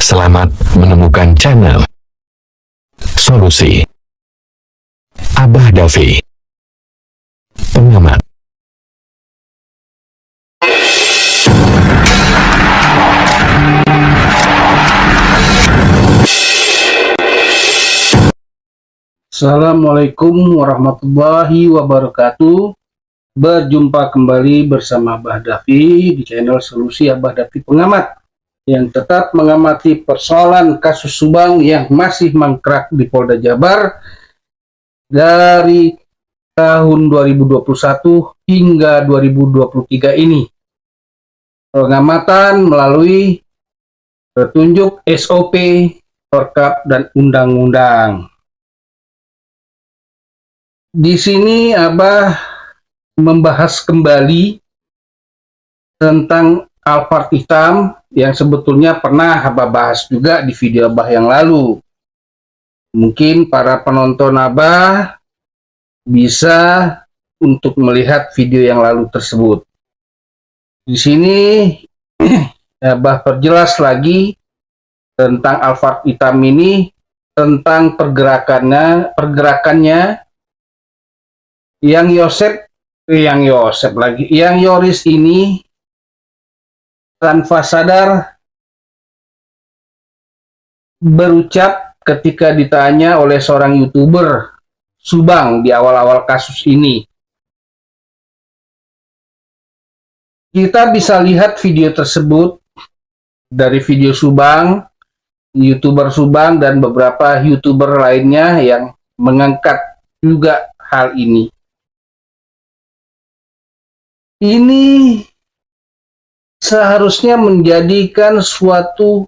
Selamat menemukan channel Solusi Abah Dafi, pengamat. Assalamualaikum warahmatullahi wabarakatuh. Berjumpa kembali bersama Abah Dafi di channel Solusi Abah Dafi Pengamat, yang tetap mengamati persoalan kasus Subang yang masih mangkrak di Polda Jabar dari tahun 2021 hingga 2023 ini. Pengamatan melalui petunjuk SOP, Perkap, dan undang-undang. Di sini Abah membahas kembali tentang Alphard hitam yang sebetulnya pernah Abah bahas juga di video Abah yang lalu. Mungkin para penonton Abah bisa untuk melihat video yang lalu tersebut. Di sini Abah perjelas lagi tentang Alphard hitam ini, tentang pergerakannya yang Yoris ini tanpa sadar berucap ketika ditanya oleh seorang YouTuber Subang di awal-awal kasus ini. Kita bisa lihat video tersebut dari video Subang, YouTuber Subang, dan beberapa YouTuber lainnya yang mengangkat juga hal ini. Ini seharusnya menjadikan suatu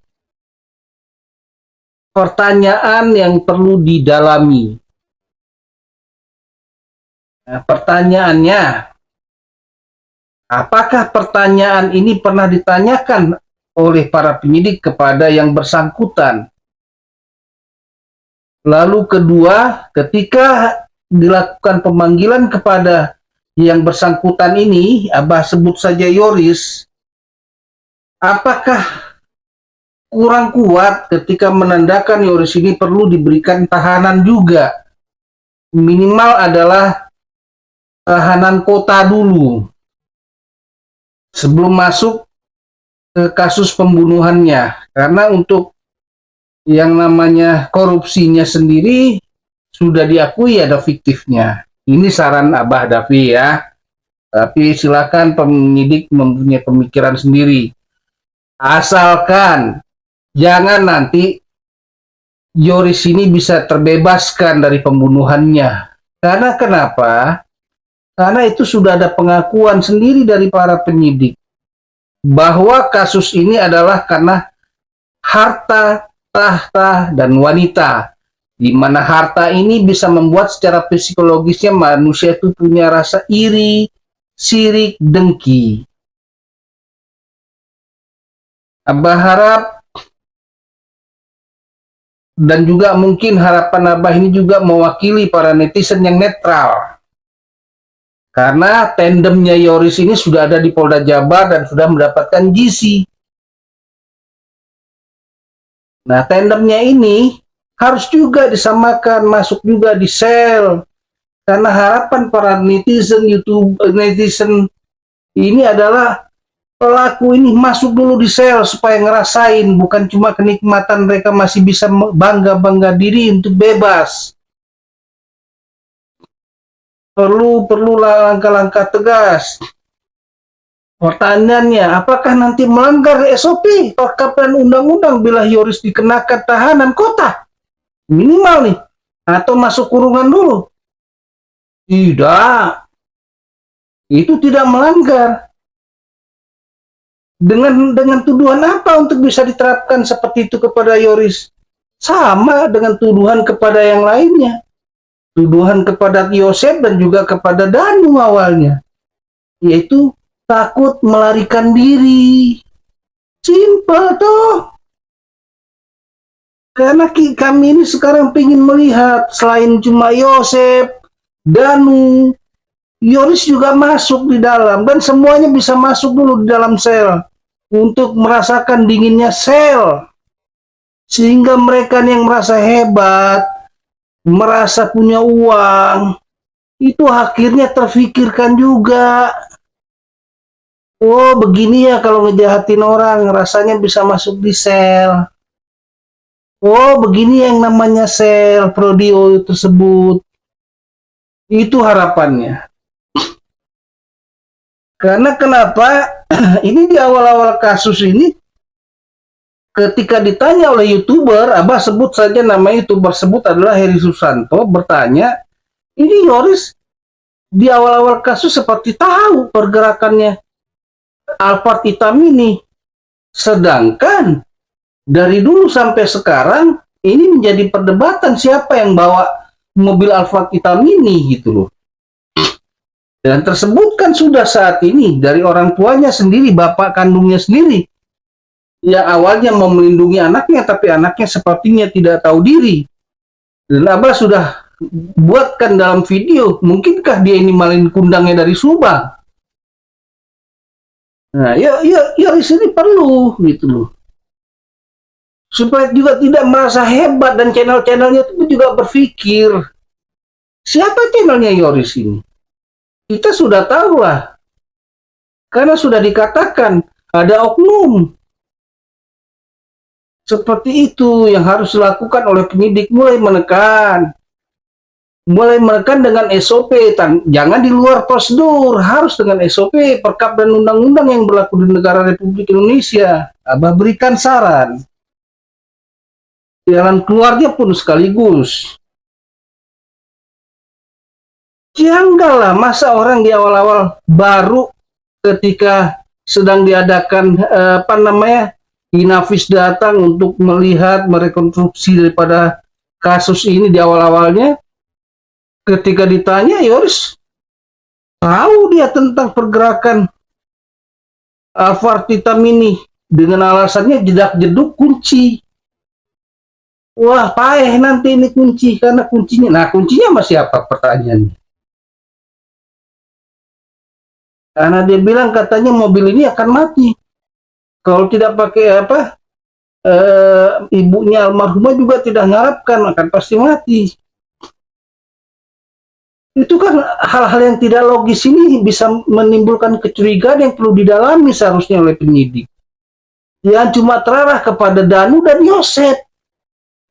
pertanyaan yang perlu didalami. Nah, pertanyaannya, apakah pertanyaan ini pernah ditanyakan oleh para penyidik kepada yang bersangkutan? Lalu kedua, ketika dilakukan pemanggilan kepada yang bersangkutan ini, Abah sebut saja Yoris, apakah kurang kuat ketika menandakan Yoris ini perlu diberikan tahanan juga? Minimal adalah tahanan kota dulu sebelum masuk ke kasus pembunuhannya. Karena untuk yang namanya korupsinya sendiri sudah diakui ada fiktifnya. Ini saran Abah Dafi ya. Tapi silakan penyidik mempunyai pemikiran sendiri. Asalkan jangan nanti Yoris ini bisa terbebaskan dari pembunuhannya. Karena kenapa? Karena itu sudah ada pengakuan sendiri dari para penyidik bahwa kasus ini adalah karena harta, tahta, dan wanita, di mana harta ini bisa membuat secara psikologisnya manusia itu punya rasa iri, sirik, dengki. Abah harap, dan juga mungkin harapan Abah ini juga mewakili para netizen yang netral. Karena tandemnya Yoris ini sudah ada di Polda Jabar dan sudah mendapatkan GC. Nah, tandemnya ini harus juga disamakan, masuk juga di sel. Karena harapan para netizen netizen ini adalah pelaku ini masuk dulu di sel supaya ngerasain, bukan cuma kenikmatan, mereka masih bisa bangga diri untuk bebas. Perlulah langkah-langkah tegas. Pertanyaannya, apakah nanti melanggar SOP, Perkap, dan undang-undang bila Yoris dikenakan tahanan kota minimal nih, atau masuk kurungan dulu? Tidak, itu tidak melanggar. Dengan tuduhan apa untuk bisa diterapkan seperti itu kepada Yoris? Sama dengan tuduhan kepada yang lainnya. Tuduhan kepada Yosep dan juga kepada Danu awalnya, yaitu takut melarikan diri. Simpel tuh. Karena kami ini sekarang ingin melihat selain cuma Yosep, Danu, Yoris juga masuk di dalam, dan semuanya bisa masuk dulu di dalam sel untuk merasakan dinginnya sel. Sehingga mereka yang merasa hebat, merasa punya uang, itu akhirnya terfikirkan juga. Oh, begini ya kalau ngejahatin orang, rasanya bisa masuk di sel. Oh, begini yang namanya sel Prodio tersebut. Itu harapannya. Karena kenapa? Ini di awal-awal kasus ini, ketika ditanya oleh YouTuber, Abah sebut saja nama YouTuber tersebut adalah Heri Susanto, bertanya, ini Yoris di awal-awal kasus seperti tahu pergerakannya Alphard hitam ini. Sedangkan dari dulu sampai sekarang ini menjadi perdebatan siapa yang bawa mobil Alphard hitam ini gitu loh. Dan tersebutkan sudah saat ini dari orang tuanya sendiri, bapak kandungnya sendiri, yang awalnya mau melindungi anaknya, tapi anaknya sepertinya tidak tahu diri. Dan Abah sudah buatkan dalam video, mungkinkah dia ini malin kundangnya dari Subang? Nah, ya di sini perlu gitu loh. Supaya juga tidak merasa hebat dan channel-channelnya itu juga berpikir, siapa channelnya Yoris ini? Kita sudah tahu lah, karena sudah dikatakan ada oknum. Seperti itu yang harus dilakukan oleh penyidik, mulai menekan dengan SOP, jangan di luar prosedur, harus dengan SOP, perkap dan undang-undang yang berlaku di negara Republik Indonesia. Abah berikan saran, jalan keluarnya pun sekaligus. Janggal masa orang di awal-awal baru ketika sedang diadakan Inavis datang untuk melihat, merekonstruksi daripada kasus ini di awal-awalnya, ketika ditanya, Yoris tahu dia tentang pergerakan Alphard hitam ini, dengan alasannya jedak-jeduk kunci. Wah, payah nanti ini kunci, karena kuncinya, nah kuncinya masih apa pertanyaannya? Karena dia bilang katanya mobil ini akan mati kalau tidak pakai ibunya almarhumah juga tidak mengharapkan akan pasti mati. Itu kan hal-hal yang tidak logis, ini bisa menimbulkan kecurigaan yang perlu didalami seharusnya oleh penyidik. Yang cuma terarah kepada Danu dan Yosep.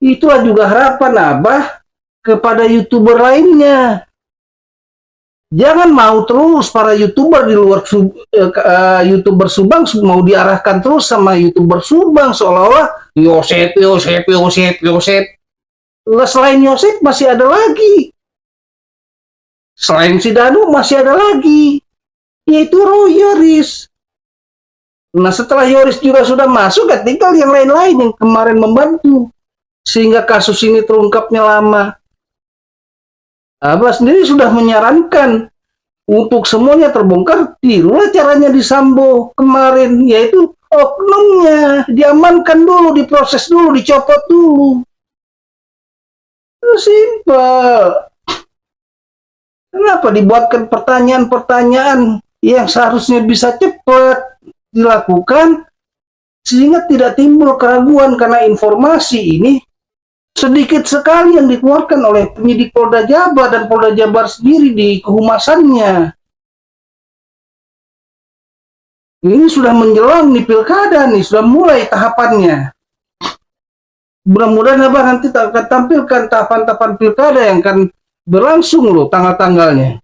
Itulah juga harapan Abah kepada YouTuber lainnya. Jangan mau terus para YouTuber di luar YouTuber Subang mau diarahkan terus sama YouTuber Subang, seolah-olah Yosep. Selain Yosep masih ada lagi. Selain si Danu masih ada lagi, yaitu Yoris. Nah, setelah Yoris juga sudah masuk, ya tinggal yang lain-lain yang kemarin membantu sehingga kasus ini terungkapnya lama. Abah sendiri sudah menyarankan untuk semuanya terbongkar, tirulah caranya di Sambo kemarin, yaitu oknumnya diamankan dulu, diproses dulu, dicopot dulu. Simpel. Kenapa dibuatkan pertanyaan-pertanyaan yang seharusnya bisa cepat dilakukan sehingga tidak timbul keraguan, karena informasi ini sedikit sekali yang dikeluarkan oleh penyidik Polda Jabar dan Polda Jabar sendiri di kehumasannya. Ini sudah menjelang nih pilkada nih, sudah mulai tahapannya. Mudah-mudahan Abah nanti akan tampilkan tahapan-tahapan pilkada yang akan berlangsung loh tanggal-tanggalnya.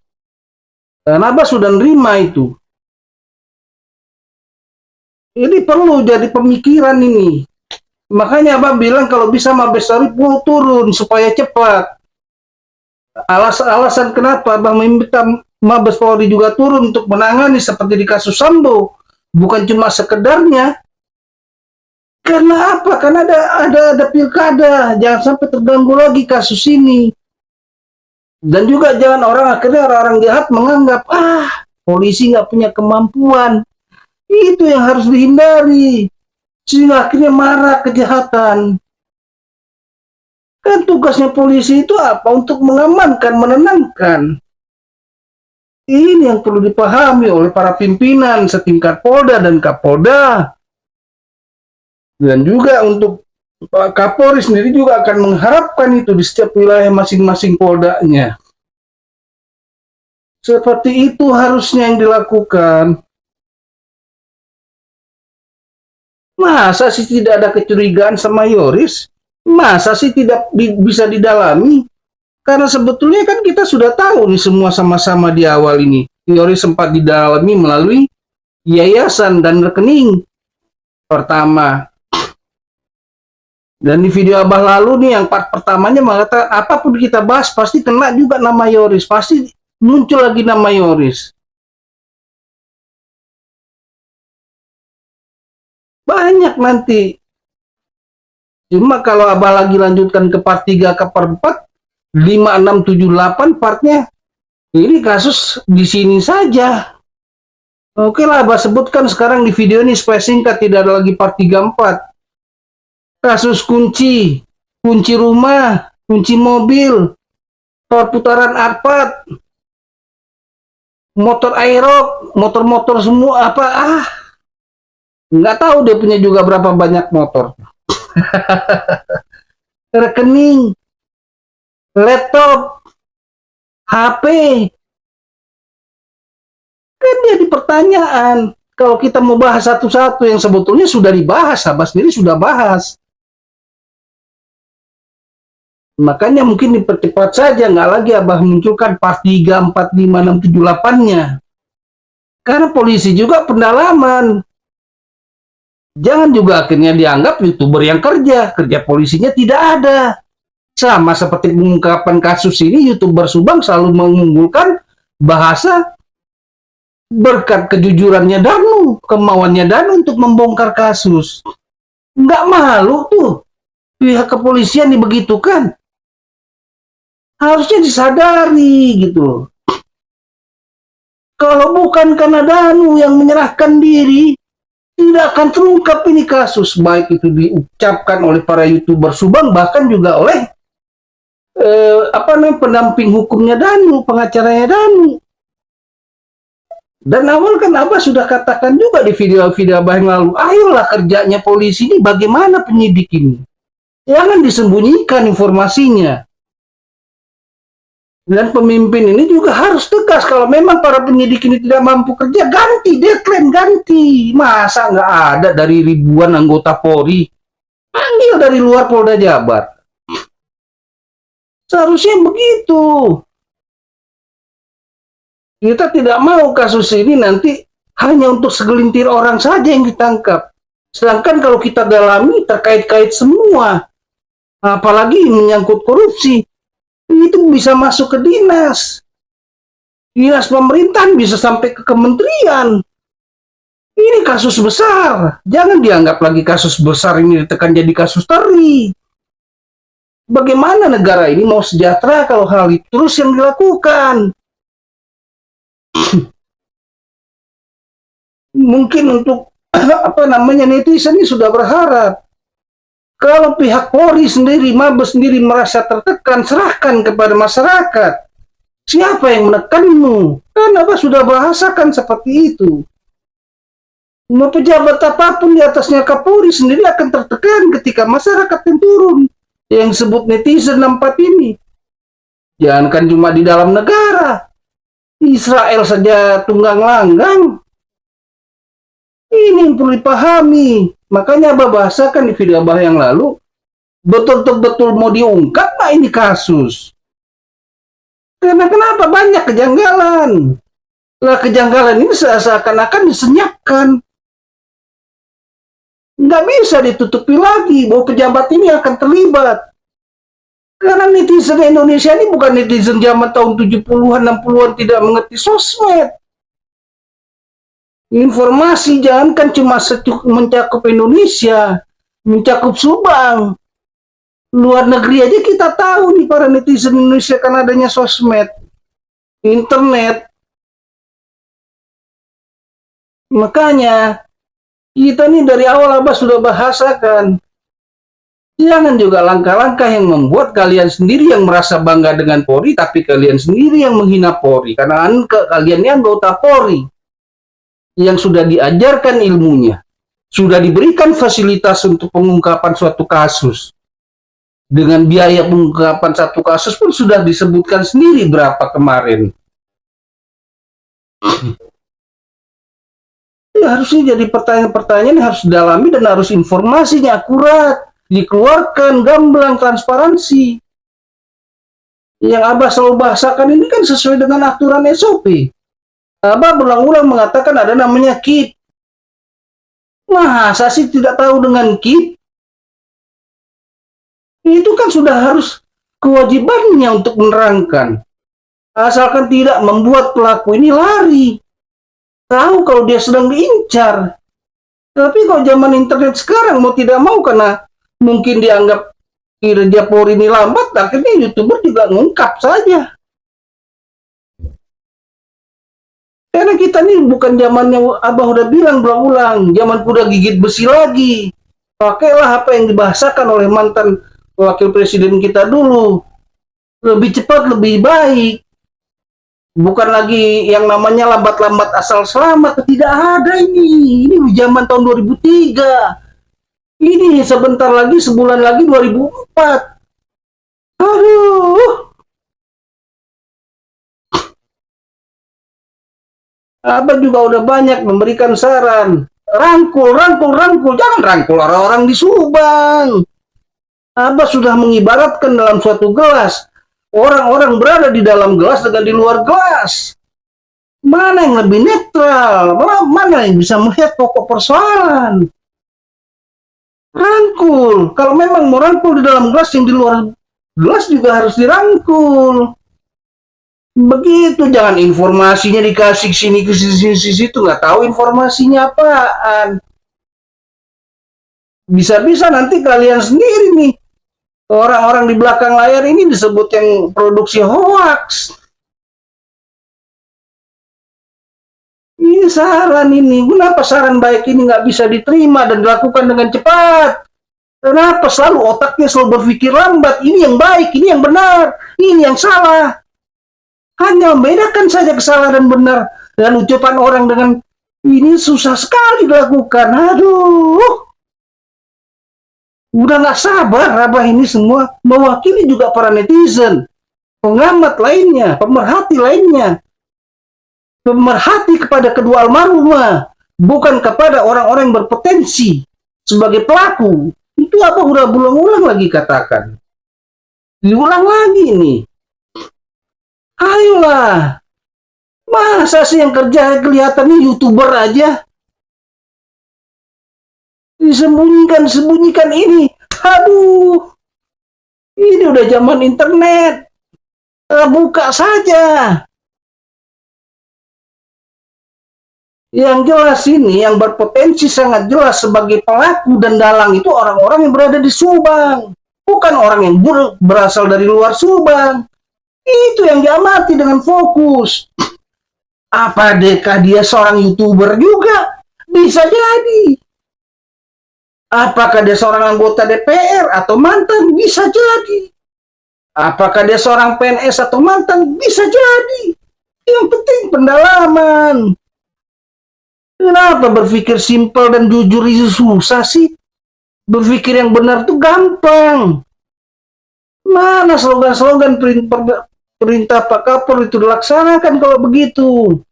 Dan Abah sudah nerima itu. Ini perlu jadi pemikiran ini. Makanya Abah bilang kalau bisa Mabes Polri turun supaya cepat. Alasan kenapa Abah meminta Mabes Polri juga turun untuk menangani seperti di kasus Sambo, bukan cuma sekedarnya. Karena apa? Karena ada pilkada, jangan sampai terganggu lagi kasus ini. Dan juga jangan akhirnya orang jahat menganggap polisi nggak punya kemampuan. Itu yang harus dihindari. Sehingga akhirnya marah kejahatan. Kan tugasnya polisi itu apa? Untuk mengamankan, menenangkan. Ini yang perlu dipahami oleh para pimpinan setingkat Polda dan Kapolda. Dan juga untuk Pak Kapolri sendiri juga akan mengharapkan itu di setiap wilayah masing-masing poldanya. Seperti itu harusnya yang dilakukan. Masa sih tidak ada kecurigaan sama Yoris? Masa sih tidak bisa didalami? Karena sebetulnya kan kita sudah tahu nih semua sama-sama di awal ini. Yoris sempat didalami melalui yayasan dan rekening pertama. Dan di video Abah lalu nih yang part pertamanya mengatakan apapun kita bahas pasti kena juga nama Yoris. Pasti muncul lagi nama Yoris. Banyak nanti. Cuma kalau Abah lagi lanjutkan ke part 3 ke part 4, 5, 6, 7, 8 partnya. Ini kasus di sini saja. Oke lah Abah sebutkan sekarang di video ini supaya singkat, tidak ada lagi part 3, 4. Kasus kunci rumah, kunci mobil, perputaran Alphard, motor Aerox, motor-motor semua apa nggak tahu dia punya juga berapa banyak motor. Rekening, laptop, HP, kan jadi pertanyaan. Kalau kita mau bahas satu-satu yang sebetulnya sudah dibahas, Abah sendiri sudah bahas. Makanya mungkin dipercepat saja, nggak lagi Abah munculkan part 3, 4, 5, 6, 7, 8-nya. Karena polisi juga pendalaman. Jangan juga akhirnya dianggap YouTuber yang kerja polisinya tidak ada. Sama seperti pengungkapan kasus ini, YouTuber Subang selalu mengunggulkan bahasa berkat kejujurannya Danu, kemauannya Danu untuk membongkar kasus. Nggak malu tuh pihak kepolisian dibegitukan. Harusnya disadari gitu. Kalau bukan karena Danu yang menyerahkan diri, tidak akan terungkap ini kasus. Baik itu diucapkan oleh para YouTuber Subang, bahkan juga oleh pendamping hukumnya Danu, pengacaranya Danu. Dan awal kan Abah sudah katakan juga di video-video Abah yang lalu, ayolah kerjanya polisi ini bagaimana penyidik ini. Jangan disembunyikan informasinya. Dan pemimpin ini juga harus tegas. Kalau memang para penyidik ini tidak mampu kerja, ganti, deadline ganti. Masa nggak ada dari ribuan anggota Polri? Panggil dari luar Polda Jabar. Seharusnya begitu. Kita tidak mau kasus ini nanti hanya untuk segelintir orang saja yang ditangkap. Sedangkan kalau kita dalami terkait-kait semua, apalagi menyangkut korupsi, itu bisa masuk ke dinas pemerintahan, bisa sampai ke kementerian. Ini kasus besar, jangan dianggap lagi kasus besar ini ditekan jadi kasus teri. Bagaimana negara ini mau sejahtera kalau hal itu terus yang dilakukan? Mungkin untuk netizen ini sudah berharap kalau pihak Polri sendiri, Mabes sendiri merasa tertekan, serahkan kepada masyarakat. Siapa yang menekanmu? Kan Abah sudah bahasakan seperti itu. Mau pejabat apapun di atasnya Kapolri sendiri akan tertekan ketika masyarakat yang turun. Yang disebut netizen 4 ini. Jangankan cuma di dalam negara. Israel saja tunggang langgang. Ini yang perlu dipahami. Makanya Abah bahasakan di video Abah yang lalu, betul-betul mau diungkap nggak ini kasus? Karena kenapa banyak kejanggalan? Lah kejanggalan ini seakan-akan disenyapkan. Nggak bisa ditutupi lagi bahwa pejabat ini akan terlibat. Karena netizen Indonesia ini bukan netizen zaman tahun 70-an, 60-an tidak mengerti sosmed. Informasi jangankan cuma mencakup Indonesia, mencakup Subang. Luar negeri aja kita tahu nih para netizen Indonesia kan adanya sosmed, internet. Makanya kita nih dari awal Abah sudah bahasakan. Jangan juga langkah-langkah yang membuat kalian sendiri yang merasa bangga dengan Polri, tapi kalian sendiri yang menghina Polri. Karena kalian ini anggota Polri yang sudah diajarkan ilmunya. sudah diberikan fasilitas untuk pengungkapan suatu kasus. Dengan biaya pengungkapan satu kasus pun sudah disebutkan sendiri berapa kemarin. Ya, harusnya jadi pertanyaan-pertanyaan yang harus didalami dan harus informasinya akurat, dikeluarkan, gamblang, transparansi. Yang Abah selalu bahasakan ini kan sesuai dengan aturan SOP. Abah berulang-ulang mengatakan ada namanya KIP. Masa sih tidak tahu dengan KIP? Itu kan sudah harus kewajibannya untuk menerangkan. Asalkan tidak membuat pelaku ini lari. Tahu kalau dia sedang diincar. Tapi kalau zaman internet sekarang mau tidak mau karena mungkin dianggap kinerja Polri ini lambat, akhirnya YouTuber juga ngungkap saja. Karena kita nih bukan zamannya Abah udah bilang berulang-ulang, zaman kuda gigit besi lagi. Pakailah apa yang dibahasakan oleh mantan wakil presiden kita dulu. Lebih cepat, lebih baik. Bukan lagi yang namanya lambat-lambat asal selamat. Tidak ada ini. Ini zaman tahun 2003. Ini sebentar lagi, sebulan lagi 2004. Aduh. Abah juga udah banyak memberikan saran. Rangkul, rangkul, rangkul. Jangan rangkul orang-orang di Subang. Abah sudah mengibaratkan dalam suatu gelas. Orang-orang berada di dalam gelas dengan di luar gelas. Mana yang lebih netral? Mana yang bisa melihat pokok persoalan? Rangkul. Kalau memang mau rangkul di dalam gelas, yang di luar gelas juga harus dirangkul. Begitu, jangan informasinya dikasih sini ke sini situ, nggak tahu informasinya apaan. Bisa-bisa nanti kalian sendiri nih, orang-orang di belakang layar ini disebut yang produksi hoax. Ini saran ini. Kenapa saran baik ini nggak bisa diterima dan dilakukan dengan cepat? Kenapa selalu otaknya selalu berpikir lambat? Ini yang baik, ini yang benar, ini yang salah. Hanya membedakan saja kesalahan dan benar. Dan ucapan orang dengan ini susah sekali dilakukan. Aduh. Udah nggak sabar Abah ini semua mewakili juga para netizen, pengamat lainnya, pemerhati lainnya, pemerhati kepada kedua almarhumah, bukan kepada orang-orang yang berpotensi sebagai pelaku. Itu Abah udah berulang-ulang lagi katakan, diulang lagi nih. Ayolah, masa sih yang kerja kelihatannya YouTuber aja? Disembunyikan ini. Aduh, ini udah zaman internet. Buka saja. Yang jelas ini, yang berpotensi sangat jelas sebagai pelaku dan dalang itu orang-orang yang berada di Subang. Bukan orang yang berasal dari luar Subang. Itu yang diamati dengan fokus. Apakah dia seorang YouTuber juga? Bisa jadi. Apakah dia seorang anggota DPR atau mantan? Bisa jadi. Apakah dia seorang PNS atau mantan? Bisa jadi. Yang penting pendalaman. Kenapa berpikir simpel dan jujur itu susah sih? Berpikir yang benar itu gampang. Mana slogan-slogan perintah Pak Kapolri itu dilaksanakan kalau begitu?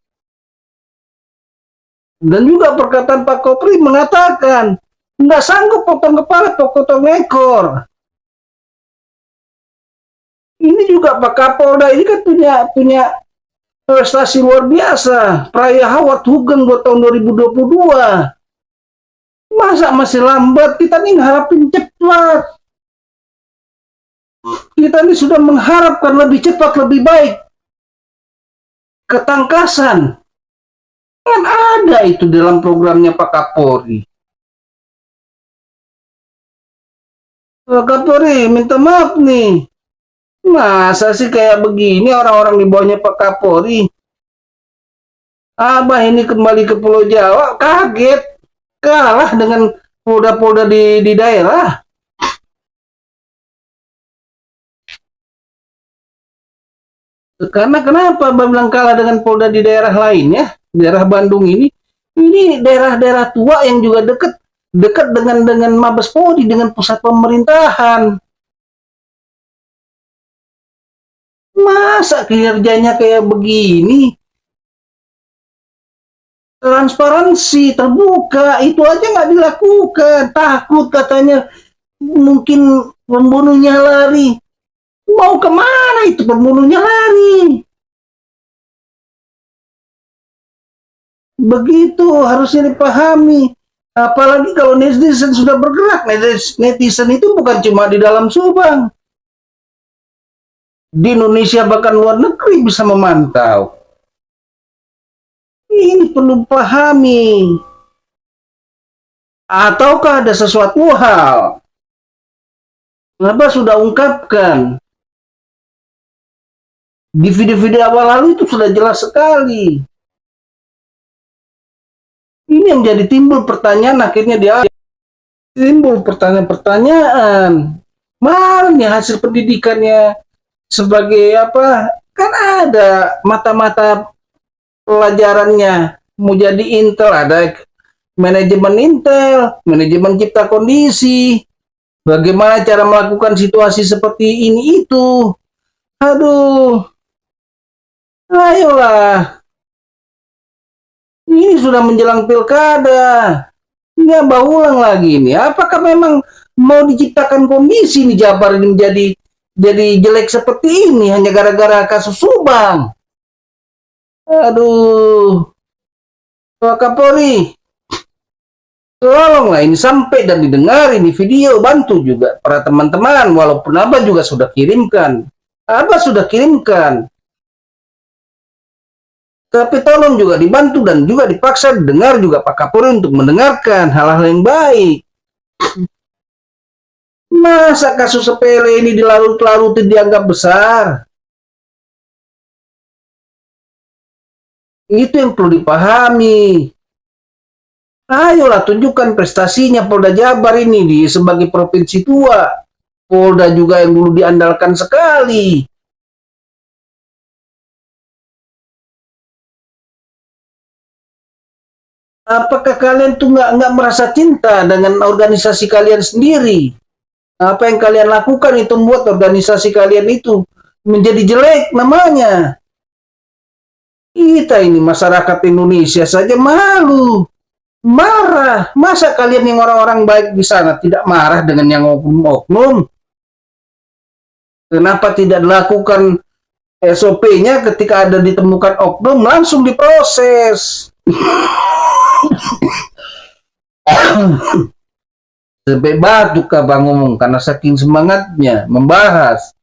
Dan juga perkataan Pak Kapolri mengatakan, nggak sanggup potong kepala, potong ekor. Ini juga Pak Kapolda ini kan punya prestasi luar biasa. Peraya Howard Hugeng buat tahun 2022. Masa masih lambat? Kita nih harapin cepat. Kita ini sudah mengharapkan lebih cepat, lebih baik. Ketangkasan. Kan ada itu dalam programnya Pak Kapolri. Pak Kapolri minta maaf nih. Masa sih kayak begini orang-orang di bawahnya Pak Kapolri? Abah ini kembali ke Pulau Jawa, kaget. Kalah dengan polda-polda di daerah. Karena kenapa Abah bilang kalah dengan polda di daerah lainnya? Daerah Bandung ini daerah-daerah tua yang juga dekat dekat dengan Mabes Polri, dengan pusat pemerintahan. Masa kinerjanya kayak begini? Transparansi, terbuka, itu aja nggak dilakukan. Takut katanya mungkin pembunuhnya lari. Mau kemana itu pembunuhnya lari? Begitu harusnya dipahami. Apalagi kalau netizen sudah bergerak. Netizen itu bukan cuma di dalam Subang. Di Indonesia bahkan luar negeri bisa memantau. Ini perlu pahami. Ataukah ada sesuatu hal? Kenapa sudah ungkapkan? Di video-video awal lalu itu sudah jelas sekali. Ini yang jadi timbul pertanyaan, akhirnya dia timbul pertanyaan-pertanyaan. Mana nih hasil pendidikannya sebagai apa? Kan ada mata-mata pelajarannya. Mau jadi Intel, ada manajemen Intel, manajemen cipta kondisi, bagaimana cara melakukan situasi seperti ini itu. Aduh, ayolah. Ini sudah menjelang pilkada. Ini abah ulang lagi ini. Apakah memang mau diciptakan kondisi nih Jabar ini jadi jelek seperti ini hanya gara-gara kasus Subang? Aduh, Pak Kapolri, tolonglah ini sampai dan didengar ini video, bantu juga para teman-teman, walaupun abah juga sudah kirimkan. Abah sudah kirimkan. Tapi tolong juga dibantu dan juga dipaksa didengar juga Pak Kapolri untuk mendengarkan hal-hal yang baik. Masa kasus sepele ini dilarut-laruti dianggap besar? Itu yang perlu dipahami. Ayolah tunjukkan prestasinya Polda Jabar ini sebagai provinsi tua. Polda juga yang dulu diandalkan sekali. Apakah kalian tuh nggak merasa cinta dengan organisasi kalian sendiri? Apa yang kalian lakukan itu membuat organisasi kalian itu menjadi jelek namanya. Kita ini masyarakat Indonesia saja malu, marah. Masa kalian yang orang-orang baik di sana tidak marah dengan yang oknum-oknum? Kenapa tidak dilakukan SOP-nya ketika ada ditemukan oknum langsung diproses? Sampai batuk Abang ngomong karena saking semangatnya membahas.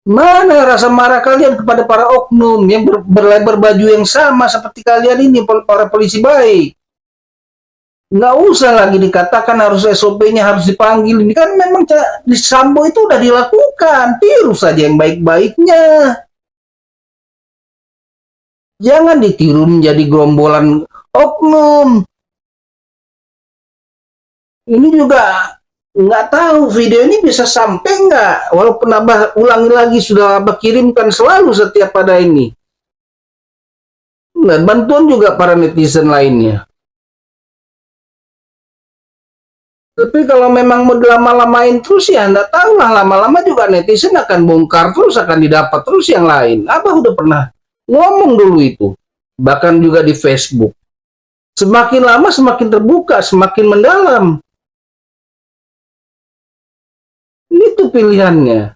Mana rasa marah kalian kepada para oknum yang berbaju yang sama seperti kalian ini, para polisi baik? Nggak usah lagi dikatakan harus SOP-nya harus dipanggil. Ini kan memang di Sambo itu udah dilakukan. Tiru saja yang baik-baiknya. Jangan ditiru menjadi gerombolan oknum. Ini juga nggak tahu video ini bisa sampai nggak. Walaupun abah ulangi lagi sudah abah kirimkan selalu setiap pada ini. Dan bantuan juga para netizen lainnya. Tapi kalau memang mau lama-lamain terus ya nggak tahu lah, lama-lama juga netizen akan bongkar terus, akan didapat terus yang lain. Abah udah pernah ngomong dulu itu, bahkan juga di Facebook. Semakin lama semakin terbuka, semakin mendalam. Itu pilihannya.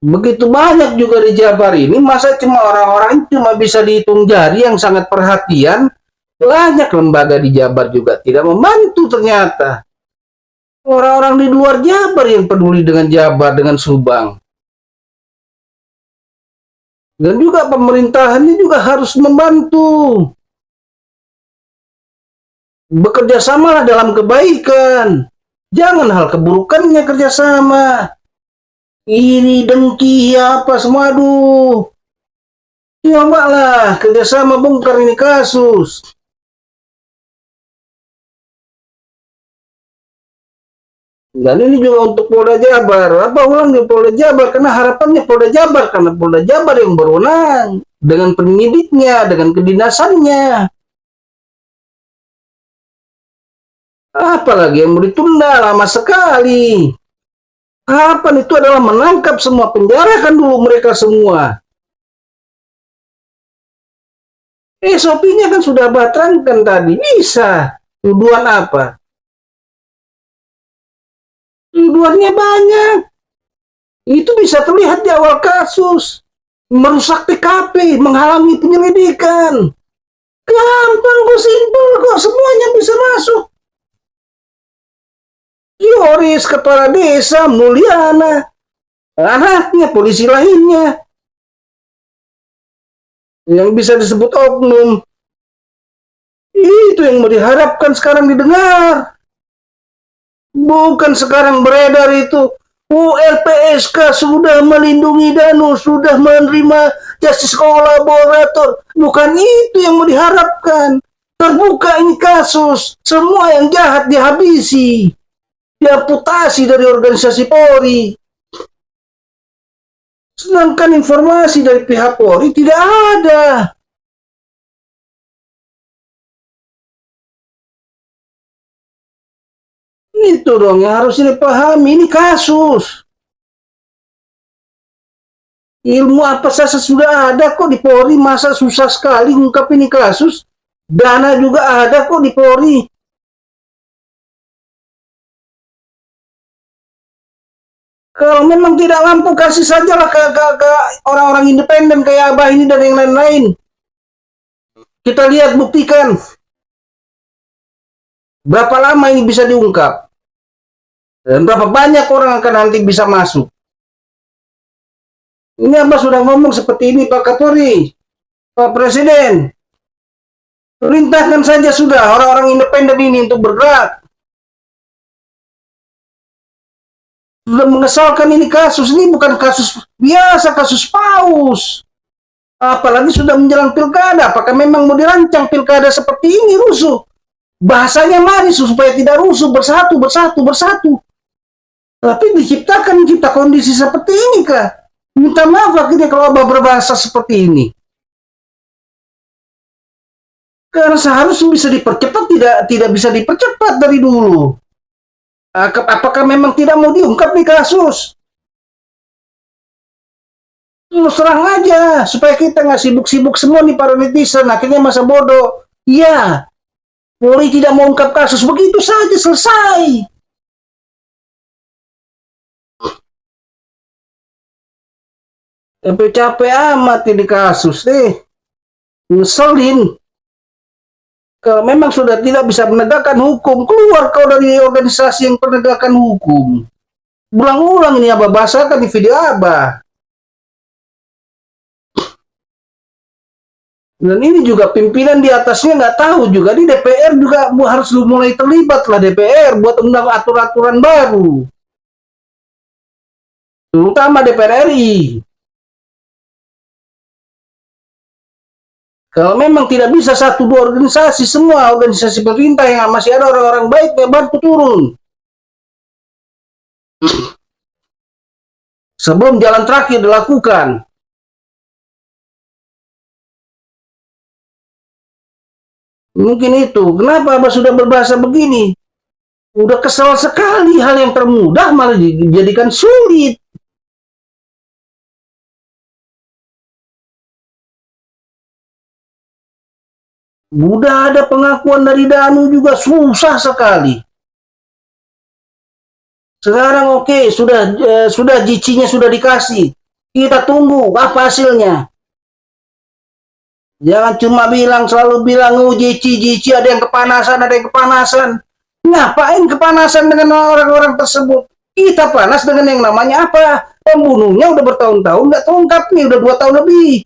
Begitu banyak juga di Jabar ini, masa cuma orang-orang cuma bisa dihitung jari yang sangat perhatian. Banyak lembaga di Jabar juga tidak membantu ternyata. Orang-orang di luar Jabar yang peduli dengan Jabar, dengan Subang. Dan juga pemerintahannya juga harus membantu. Bekerja samalah dalam kebaikan. Jangan hal keburukannya kerjasama. Iri, dengki, apa semua, aduh. Cobalah kerjasama bongkar ini kasus. Dan ini juga untuk Polda Jabar. Apa ulang di Polda Jabar? Karena harapannya Polda Jabar, karena Polda Jabar yang berwenang. dengan penyidiknya, dengan kedinasannya. Apalagi yang mau ditunda, lama sekali. Kapan itu adalah menangkap semua, penjarakan dulu mereka semua. SOP-nya kan sudah terangkan tadi, bisa. Tuduhan apa? Tuduhannya banyak. Itu bisa terlihat di awal kasus. Merusak TKP, menghalangi penyelidikan. Gampang kok, simpel kok, semuanya bisa masuk. Yoris, kepala desa, Mulyana, anaknya, polisi lainnya, yang bisa disebut oknum. Itu yang mau diharapkan sekarang didengar. Bukan sekarang beredar itu, LPSK sudah melindungi Danu, sudah menerima justice kolaborator. Bukan itu yang mau diharapkan. Terbuka ini kasus, semua yang jahat dihabisi, diamputasi dari organisasi Polri. Sedangkan informasi dari pihak Polri tidak ada. Itu dong yang harus dipahami, ini kasus. Ilmu apa saja sudah ada kok di Polri, masa susah sekali ungkap ini kasus? Dana juga ada kok di Polri. Kalau memang tidak mampu, kasih sajalah ke orang-orang independen kayak Abah ini dan yang lain-lain. Kita lihat, buktikan. Berapa lama ini bisa diungkap? Dan berapa banyak orang akan nanti bisa masuk? Ini Abah sudah ngomong seperti ini, Pak Kapolri, Pak Presiden. Perintahkan saja sudah orang-orang independen ini untuk bergerak. Sudah mengesalkan ini kasus, ini bukan kasus biasa, kasus paus. Apalagi sudah menjelang pilkada, apakah memang mau dirancang pilkada seperti ini rusuh? Bahasanya mari supaya tidak rusuh, bersatu. Tapi mencipta kondisi seperti ini kah? Minta maaf akhirnya kalau Abah berbahasa seperti ini. Karena seharusnya bisa dipercepat, tidak bisa dipercepat dari dulu. Apakah memang tidak mau diungkap nih kasus? Terus terang aja, supaya kita nggak sibuk-sibuk semua nih para netizen, akhirnya masa bodoh. Iya, Polri tidak mau ungkap kasus, begitu saja selesai. Sampai capek amat ini kasus deh. Ngeselin. Kalau memang sudah tidak bisa menegakkan hukum, keluar kau dari organisasi yang penegakan hukum. Ulang-ulang ini Abah bahasakan di video Abah. Dan ini juga pimpinan di atasnya nggak tahu juga, di DPR juga harus mulai terlibat lah DPR buat undang aturan-aturan baru. Terutama DPR RI. Kalau memang tidak bisa satu dua organisasi, semua organisasi pemerintah yang masih ada orang-orang baik, ya bantu turun. Sebelum jalan terakhir dilakukan. Mungkin itu. Kenapa Abah sudah berbahasa begini? Udah kesal sekali, hal yang termudah malah dijadikan sulit. Udah ada pengakuan dari Danu juga susah sekali. Sekarang oke, sudah JC-nya sudah dikasih. Kita tunggu apa hasilnya. Jangan cuma selalu bilang, oh JC ada yang kepanasan. Ngapain kepanasan dengan orang-orang tersebut? Kita panas dengan yang namanya apa? Pembunuhnya udah bertahun-tahun nggak terungkap nih, udah 2 tahun lebih.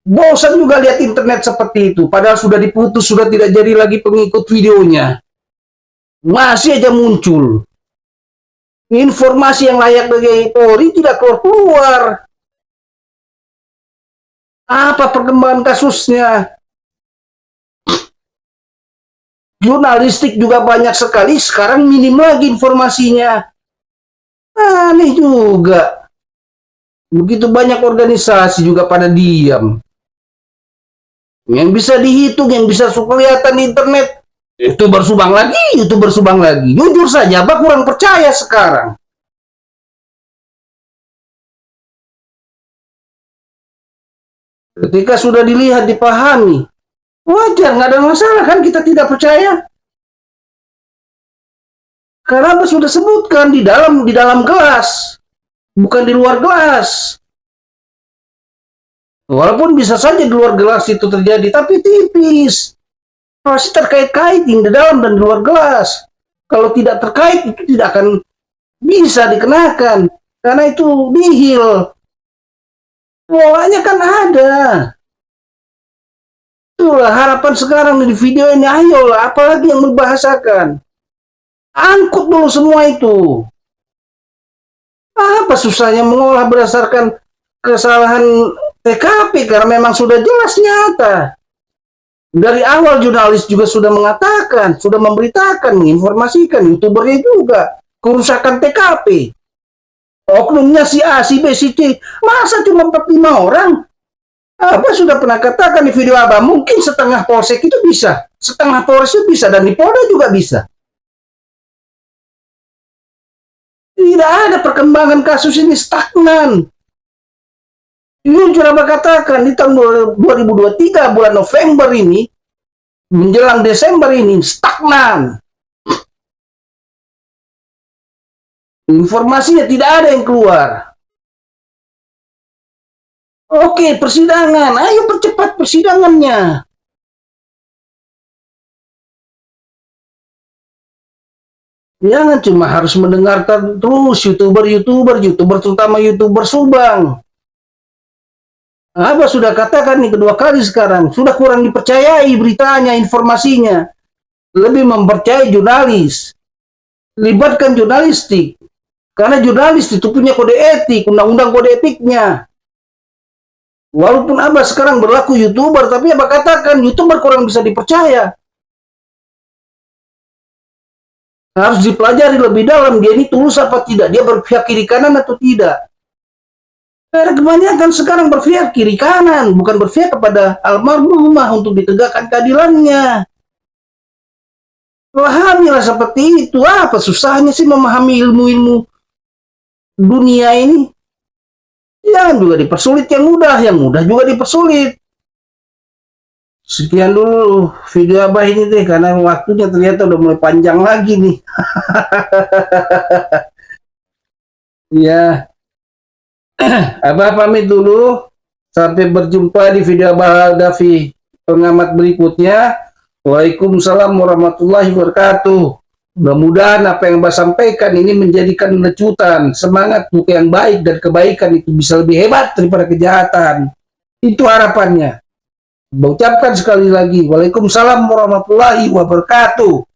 Bosan juga lihat internet seperti itu, padahal sudah diputus, sudah tidak jadi lagi pengikut videonya. Masih aja muncul. Informasi yang layak dari Polri tidak keluar. Apa perkembangan kasusnya? Jurnalistik juga banyak sekali, sekarang minim lagi informasinya. Aneh juga. Begitu banyak organisasi juga pada diam. Yang bisa dihitung, yang bisa kelihatan di internet, YouTuber subang lagi, YouTuber subang lagi. Jujur saja, Abah kurang percaya sekarang. Ketika sudah dilihat, dipahami, wajar, nggak ada masalah kan kita tidak percaya. Karena Abah sudah sebutkan di dalam gelas, bukan di luar gelas. Walaupun bisa saja di luar gelas itu terjadi, tapi tipis. Pasti terkait-kait di dalam dan di luar gelas. Kalau tidak terkait, itu tidak akan bisa dikenakan. Karena itu nihil. Polanya kan ada. Itulah harapan sekarang di video ini. Ayolah, apalagi yang membahasakan. Angkut dulu semua itu. Apa susahnya mengolah berdasarkan kesalahan TKP, karena memang sudah jelas nyata. Dari awal jurnalis juga sudah mengatakan, sudah memberitakan, menginformasikan, YouTubernya juga, kerusakan TKP. Oknumnya si A, si B, si C, masa cuma 45 orang? Abah sudah pernah katakan di video Abah, mungkin setengah polsek itu bisa, setengah polres itu bisa, dan di Polda juga bisa. Tidak ada perkembangan kasus ini, stagnan. Jujur Abah katakan, di tahun 2023 bulan November ini, menjelang Desember ini, stagnan. Informasinya tidak ada yang keluar. Oke, persidangan. Ayo percepat persidangannya. Jangan cuma harus mendengarkan terus YouTuber terutama YouTuber Subang. Abah sudah katakan nih kedua kali sekarang, sudah kurang dipercayai beritanya, informasinya. Lebih mempercayai jurnalis. Libatkan jurnalistik. Karena jurnalis itu punya kode etik, undang-undang kode etiknya. Walaupun Abah sekarang berlaku YouTuber, tapi Abah katakan YouTuber kurang bisa dipercaya. Harus dipelajari lebih dalam, dia ini tulus apa tidak, dia berpihak kiri kanan atau tidak. Karena kebanyakan sekarang berpihak kiri kanan, bukan berpihak kepada almarhumah untuk ditegakkan keadilannya. Pahamilah seperti itu. Apa susahnya sih memahami ilmu-ilmu dunia ini? Jangan juga dipersulit yang mudah juga dipersulit. Sekian dulu video Abah ini deh, karena waktunya ternyata udah mulai panjang lagi nih. Ya. Abah pamit dulu. Sampai berjumpa di video Abah Davi pengamat berikutnya. Waalaikumsalam warahmatullahi wabarakatuh. Mudah-mudahan apa yang Abah sampaikan ini menjadikan lecutan semangat untuk yang baik, dan kebaikan itu bisa lebih hebat daripada kejahatan. Itu harapannya. Ucapkan sekali lagi, Waalaikumsalam warahmatullahi wabarakatuh.